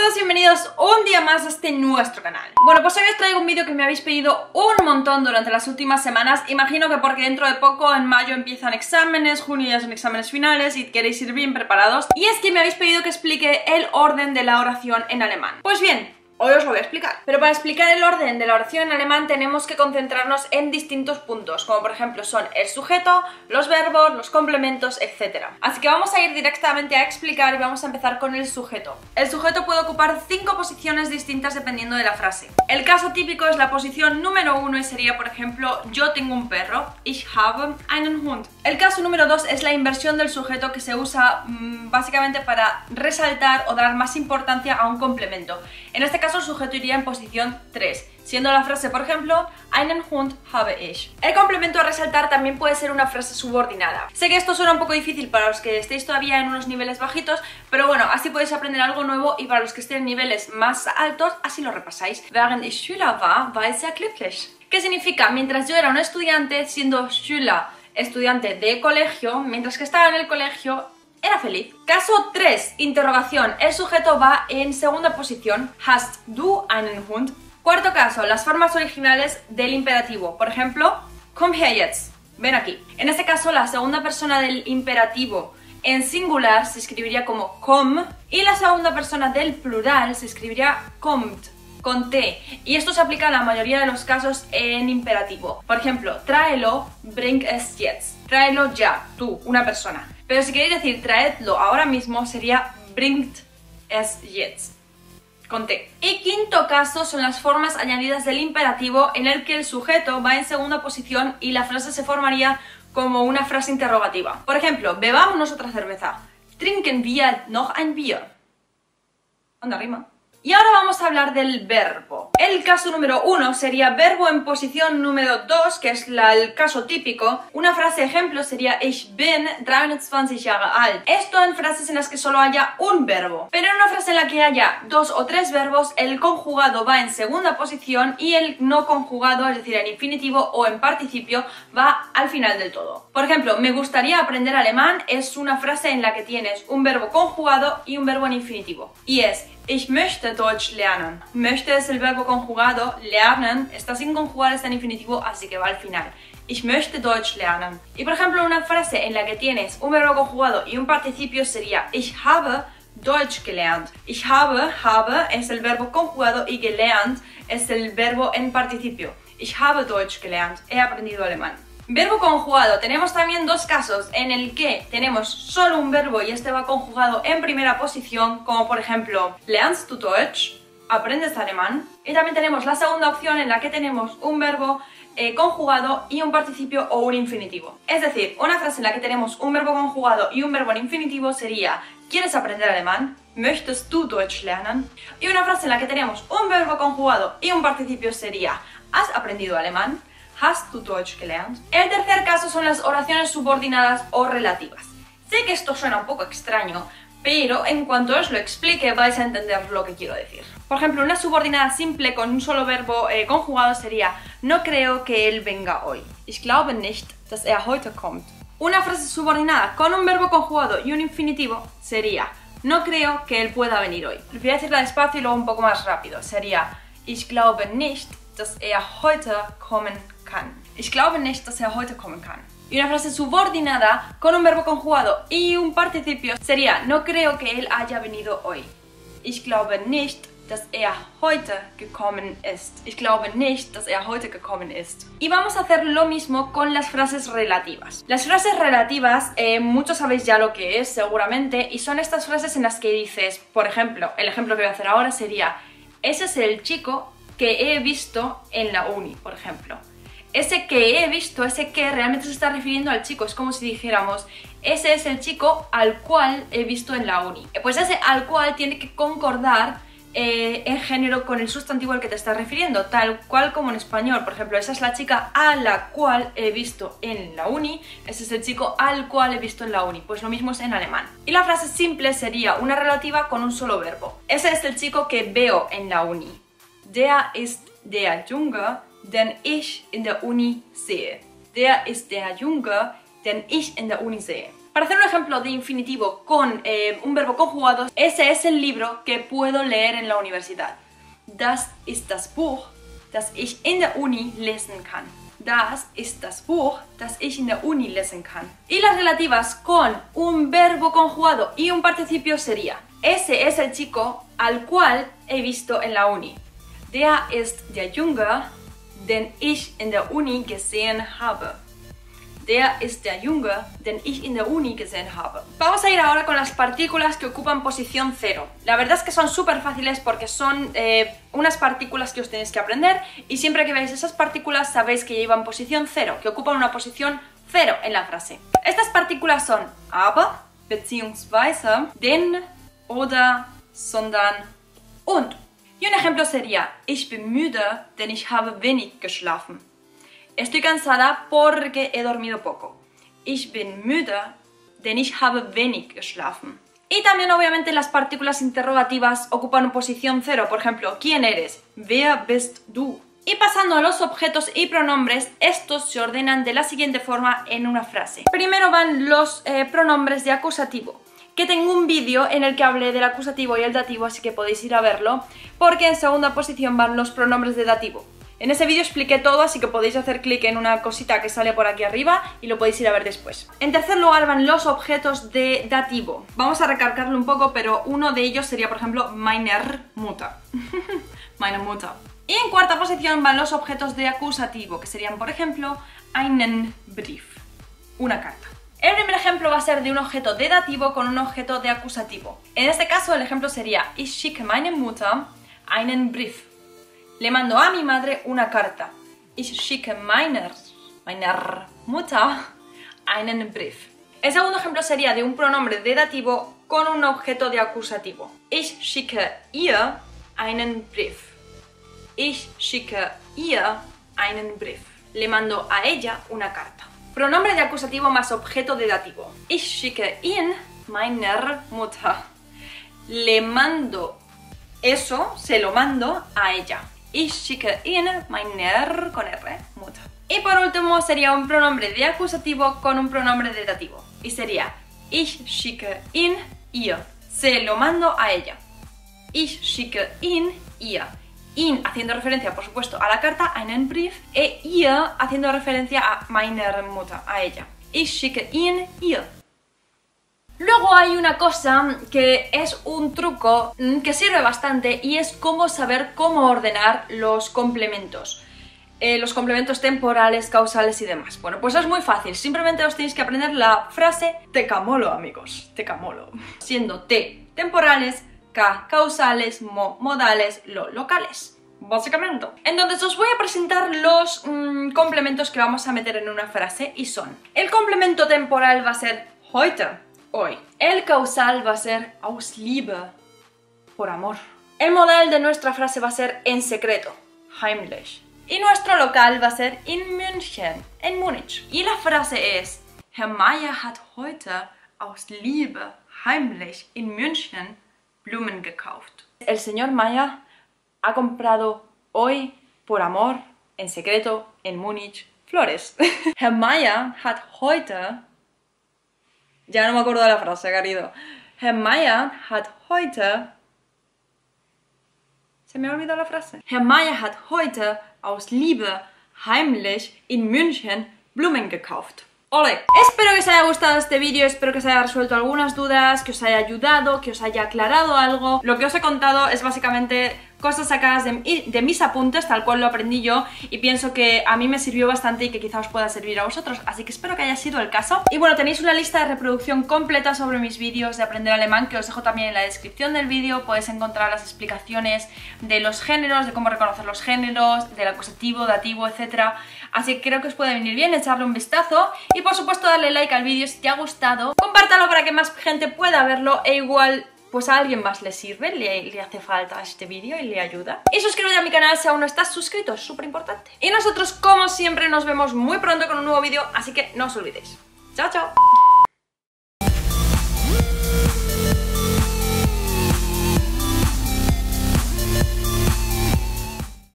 todos, bienvenidos un día más a este nuestro canal. Bueno, pues hoy os traigo un vídeo que me habéis pedido un montón durante las últimas semanas. Imagino que porque dentro de poco, en mayo, empiezan exámenes, junio ya son exámenes finales y queréis ir bien preparados. Y es que me habéis pedido que explique el orden de la oración en alemán. Pues bien, hoy os lo voy a explicar. Pero para explicar el orden de la oración en alemán tenemos que concentrarnos en distintos puntos, como por ejemplo son el sujeto, los verbos, los complementos, etc. Así que vamos a ir directamente a explicar y vamos a empezar con el sujeto. El sujeto puede ocupar 5 posiciones distintas dependiendo de la frase. El caso típico es la posición número 1 y sería, por ejemplo, yo tengo un perro, ich habe einen Hund. El caso número 2 es la inversión del sujeto, que se usa básicamente para resaltar o dar más importancia a un complemento. En este caso el sujeto iría en posición 3, siendo la frase, por ejemplo, einen Hund habe ich. El complemento a resaltar también puede ser una frase subordinada. Sé que esto suena un poco difícil para los que estéis todavía en unos niveles bajitos, pero bueno, así podéis aprender algo nuevo, y para los que estén en niveles más altos, así lo repasáis. Während ich Schüler war ich sehr glücklich. ¿Qué significa? Mientras yo era un estudiante, siendo Schüler, estudiante de colegio, mientras que estaba en el colegio, era feliz. Caso 3, interrogación. El sujeto va en segunda posición. Hast du einen Hund? Cuarto caso, las formas originales del imperativo. Por ejemplo, komm her jetzt. Ven aquí. En este caso, la segunda persona del imperativo en singular se escribiría como komm, y la segunda persona del plural se escribiría kommt, con T, y esto se aplica a la mayoría de los casos en imperativo. Por ejemplo, tráelo, bring es jetzt. Tráelo ya, tú, una persona. Pero si queréis decir traedlo ahora mismo, sería bringt es jetzt, con T. Y quinto caso son las formas añadidas del imperativo, en el que el sujeto va en segunda posición y la frase se formaría como una frase interrogativa. Por ejemplo, bebámonos otra cerveza. Trinken wir noch ein Bier. Anda, rima. Y ahora vamos a hablar del verbo. El caso número 1 sería verbo en posición número 2, que es el caso típico. Una frase ejemplo sería ich bin 23 Jahre alt. Esto en frases en las que solo haya un verbo. Pero en una frase en la que haya 2 o 3 verbos, el conjugado va en segunda posición y el no conjugado, es decir, en infinitivo o en participio, va al final del todo. Por ejemplo, me gustaría aprender alemán es una frase en la que tienes un verbo conjugado y un verbo en infinitivo. Y es ich möchte Deutsch lernen. Möchte es el verbo conjugado, lernen está sin conjugar, está en infinitivo, así que va al final. Ich möchte Deutsch lernen. Y por ejemplo, una frase en la que tienes un verbo conjugado y un participio sería ich habe Deutsch gelernt. Ich habe es el verbo conjugado y gelernt es el verbo en participio. Ich habe Deutsch gelernt. He aprendido alemán. Verbo conjugado. Tenemos también dos casos en el que tenemos solo un verbo y este va conjugado en primera posición, como por ejemplo, lernst du Deutsch? ¿Aprendes alemán? Y también tenemos la segunda opción en la que tenemos un verbo conjugado y un participio o un infinitivo. Es decir, una frase en la que tenemos un verbo conjugado y un verbo en infinitivo sería ¿quieres aprender alemán? ¿Möchtest du Deutsch lernen? Y una frase en la que tenemos un verbo conjugado y un participio sería ¿has aprendido alemán? ¿Hast du Deutsch gelernt? El tercer caso son las oraciones subordinadas o relativas. Sé que esto suena un poco extraño, pero en cuanto os lo explique vais a entender lo que quiero decir. Por ejemplo, una subordinada simple con un solo verbo conjugado sería no creo que él venga hoy. Ich glaube nicht, dass er heute kommt. Una frase subordinada con un verbo conjugado y un infinitivo sería no creo que él pueda venir hoy. Voy a decirla despacio y luego un poco más rápido. Sería ich glaube nicht, dass er heute kommen kann. Ich glaube nicht, dass er heute kommen kann. Y una frase subordinada con un verbo conjugado y un participio sería no creo que él haya venido hoy. Ich glaube nicht, dass er heute gekommen ist. Ich glaube nicht, dass er heute gekommen ist. Y vamos a hacer lo mismo con las frases relativas. Las frases relativas, muchos sabéis ya lo que es seguramente, y son estas frases en las que dices, por ejemplo, el ejemplo que voy a hacer ahora sería ese es el chico que he visto en la uni, por ejemplo. Ese que he visto, ese que realmente se está refiriendo al chico. Es como si dijéramos, ese es el chico al cual he visto en la uni. Pues ese al cual tiene que concordar en género con el sustantivo al que te estás refiriendo, tal cual como en español. Por ejemplo, esa es la chica a la cual he visto en la uni, ese es el chico al cual he visto en la uni. Pues lo mismo es en alemán. Y la frase simple sería una relativa con un solo verbo. Ese es el chico que veo en la uni. Der ist der Junge, den ich in der Uni sehe. Der ist der Junge, den ich in der Uni sehe. Para hacer un ejemplo de infinitivo con un verbo conjugado, ese es el libro que puedo leer en la universidad. Das ist das Buch, das ich in der Uni lesen kann. Das ist das Buch, das ich in der Uni lesen kann. Y las relativas con un verbo conjugado y un participio sería: ese es el chico al cual he visto en la uni. Der ist der Junge, den ich in der Uni gesehen habe. Der ist der Junge, den ich in der Uni gesehen habe. Vamos a ir ahora con las partículas que ocupan posición cero. La verdad es que son súper fáciles porque son unas partículas que os tenéis que aprender, y siempre que veáis esas partículas sabéis que llevan posición cero, que ocupan una posición cero en la frase. Estas partículas son aber, beziehungsweise, denn, oder, sondern, und. Y un ejemplo sería: ich bin müde, denn ich habe wenig geschlafen. Estoy cansada porque he dormido poco. Ich bin müde, denn ich habe wenig geschlafen. Y también obviamente las partículas interrogativas ocupan posición cero. Por ejemplo, ¿quién eres? Wer bist du? Y pasando a los objetos y pronombres, estos se ordenan de la siguiente forma en una frase. Primero van los pronombres de acusativo, que tengo un vídeo en el que hablé del acusativo y el dativo, así que podéis ir a verlo, porque en segunda posición van los pronombres de dativo. En ese vídeo expliqué todo, así que podéis hacer clic en una cosita que sale por aquí arriba y lo podéis ir a ver después. En tercer lugar van los objetos de dativo. Vamos a recargarlo un poco, pero uno de ellos sería, por ejemplo, meiner Mutter. Meine Mutter. Y en cuarta posición van los objetos de acusativo, que serían, por ejemplo, einen Brief, una carta. El primer ejemplo va a ser de un objeto de dativo con un objeto de acusativo. En este caso el ejemplo sería: ich schicke meine Mutter einen Brief. Le mando a mi madre una carta. Ich schicke meiner Mutter einen Brief. El segundo ejemplo sería de un pronombre de dativo con un objeto de acusativo. Ich schicke ihr einen Brief. Ich schicke ihr einen Brief. Le mando a ella una carta. Pronombre de acusativo más objeto de dativo. Ich schicke ihn meiner Mutter. Le mando eso, se lo mando a ella. Ich schicke ihn meiner, con R, Mutter. Y por último sería un pronombre de acusativo con un pronombre de dativo. Y sería: ich schicke ihn ihr. Se lo mando a ella. Ich schicke ihn ihr. In haciendo referencia, por supuesto, a la carta, einen Brief, e ihr haciendo referencia a meiner Mutter, a ella. Ich schicke ihn ihr. Luego hay una cosa que es un truco que sirve bastante, y es cómo saber cómo ordenar los complementos. Los complementos temporales, causales y demás. Bueno, pues es muy fácil, simplemente os tenéis que aprender la frase tecamolo, amigos, tecamolo. Siendo te temporales, K causales, mo modales, lo locales, básicamente. Entonces os voy a presentar los complementos que vamos a meter en una frase, y son: el complemento temporal va a ser heute, hoy. El causal va a ser aus Liebe, por amor. El modal de nuestra frase va a ser en secreto, heimlich. Y nuestro local va a ser in München, en Múnich. Y la frase es: Herr Meier hat heute aus Liebe, heimlich, in München Blumen gekauft. El señor Meier ha comprado hoy, por amor, en secreto, en Múnich, flores. Herr Meier hat heute... Ya no me acuerdo de la frase, querido. Herr Meier hat heute... Se me ha olvidado la frase. Herr Meier hat heute aus Liebe heimlich in München Blumen gekauft. ¡Ole! Espero que os haya gustado este vídeo, espero que os haya resuelto algunas dudas, que os haya ayudado, que os haya aclarado algo. Lo que os he contado es básicamente cosas sacadas de mis apuntes, tal cual lo aprendí yo, y pienso que a mí me sirvió bastante y que quizá os pueda servir a vosotros, así que espero que haya sido el caso. Y bueno, tenéis una lista de reproducción completa sobre mis vídeos de aprender alemán, que os dejo también en la descripción del vídeo. Podéis encontrar las explicaciones de los géneros, de cómo reconocer los géneros, del acusativo, dativo, etc. Así que creo que os puede venir bien echarle un vistazo, y por supuesto darle like al vídeo si te ha gustado, compártalo para que más gente pueda verlo, e igual pues a alguien más le sirve, le hace falta este vídeo y le ayuda. Y suscríbete a mi canal si aún no estás suscrito, es súper importante. Y nosotros, como siempre, nos vemos muy pronto con un nuevo vídeo, así que no os olvidéis. ¡Chao, chao!